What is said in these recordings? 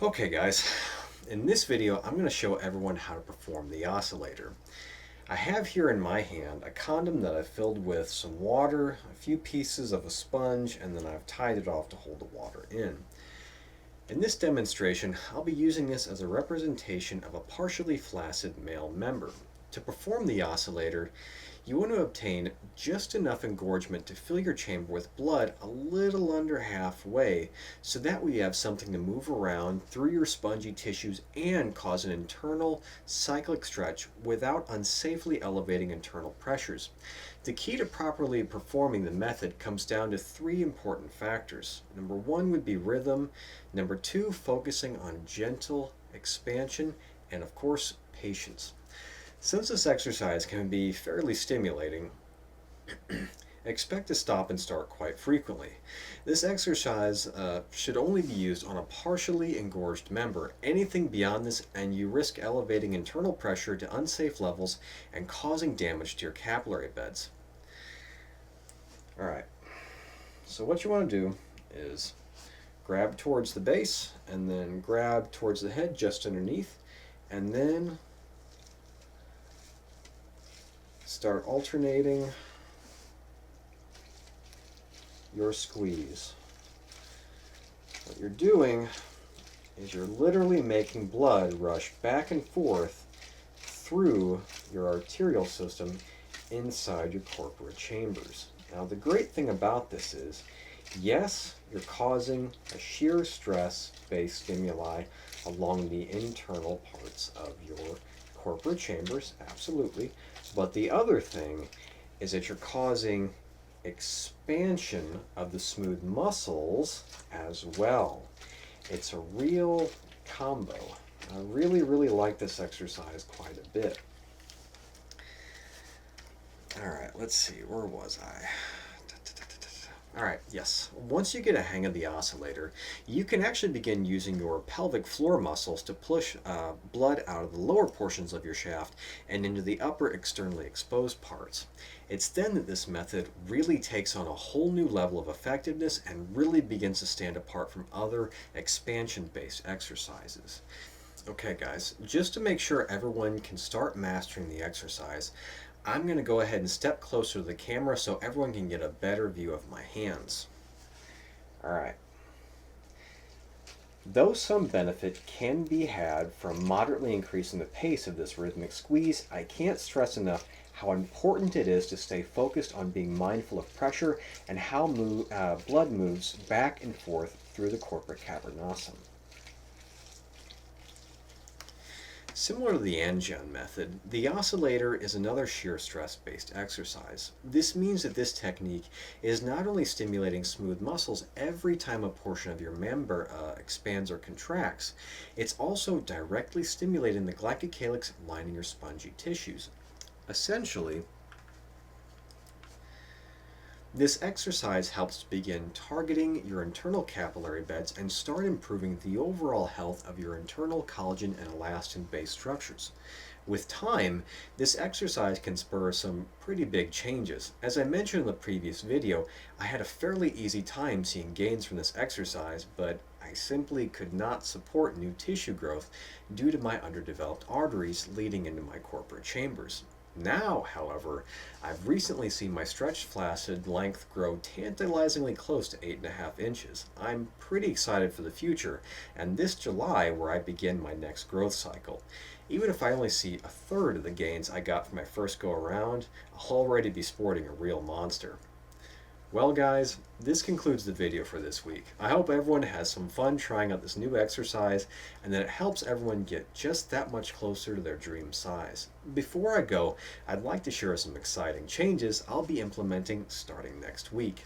Okay guys, in this video I'm going to show everyone how to perform the oscillator. I have here in my hand a condom that I've filled with some water, a few pieces of a sponge, and then I've tied it off to hold the water in. In this demonstration, I'll be using this as a representation of a partially flaccid male member. To perform the oscillator, you want to obtain just enough engorgement to fill your chamber with blood a little under halfway, so that way you have something to move around through your spongy tissues and cause an internal cyclic stretch without unsafely elevating internal pressures. The key to properly performing the method comes down to three important factors. Number one would be rhythm, number two, focusing on gentle expansion, and of course, patience. Since this exercise can be fairly stimulating, expect to stop and start quite frequently. This exercise should only be used on a partially engorged member. Anything beyond this and you risk elevating internal pressure to unsafe levels and causing damage to your capillary beds. Alright, so what you want to do is grab towards the base and then grab towards the head just underneath, and then start alternating your squeeze. What you're doing is you're literally making blood rush back and forth through your arterial system inside your corpora chambers. Now the great thing about this is, yes, you're causing a shear stress-based stimuli along the internal parts of your corpora chambers, absolutely. But the other thing is that you're causing expansion of the smooth muscles as well. It's a real combo. I really like this exercise quite a bit. Alright, let's see, where was I? Alright, yes. Once you get a hang of the oscillator, you can actually begin using your pelvic floor muscles to push blood out of the lower portions of your shaft and into the upper externally exposed parts. It's then that this method really takes on a whole new level of effectiveness and really begins to stand apart from other expansion-based exercises. Okay guys, just to make sure everyone can start mastering the exercise, I'm going to go ahead and step closer to the camera so everyone can get a better view of my hands. Alright. Though some benefit can be had from moderately increasing the pace of this rhythmic squeeze, I can't stress enough how important it is to stay focused on being mindful of pressure and how blood moves back and forth through the corpora cavernosum. Similar to the Angion method, the oscillator is another shear stress-based exercise. This means that this technique is not only stimulating smooth muscles every time a portion of your member expands or contracts, it's also directly stimulating the glycocalyx lining your spongy tissues. Essentially, this exercise helps to begin targeting your internal capillary beds and start improving the overall health of your internal collagen and elastin-based structures. With time, this exercise can spur some pretty big changes. As I mentioned in the previous video, I had a fairly easy time seeing gains from this exercise, but I simply could not support new tissue growth due to my underdeveloped arteries leading into my corpora chambers. Now, however, I've recently seen my stretched flaccid length grow tantalizingly close to 8.5 inches. I'm pretty excited for the future, and this July where I begin my next growth cycle. Even if I only see a third of the gains I got from my first go around, I'll already be sporting a real monster. Well guys, this concludes the video for this week. I hope everyone has some fun trying out this new exercise and that it helps everyone get just that much closer to their dream size. Before I go, I'd like to share some exciting changes I'll be implementing starting next week.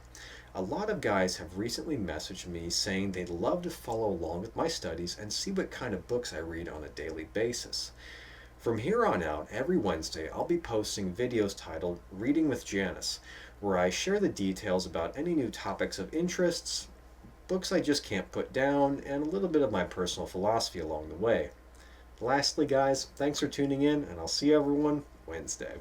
A lot of guys have recently messaged me saying they'd love to follow along with my studies and see what kind of books I read on a daily basis. From here on out, every Wednesday, I'll be posting videos titled Reading with Janice, where I share the details about any new topics of interests, books I just can't put down, and a little bit of my personal philosophy along the way. Lastly, guys, thanks for tuning in, and I'll see everyone Wednesday.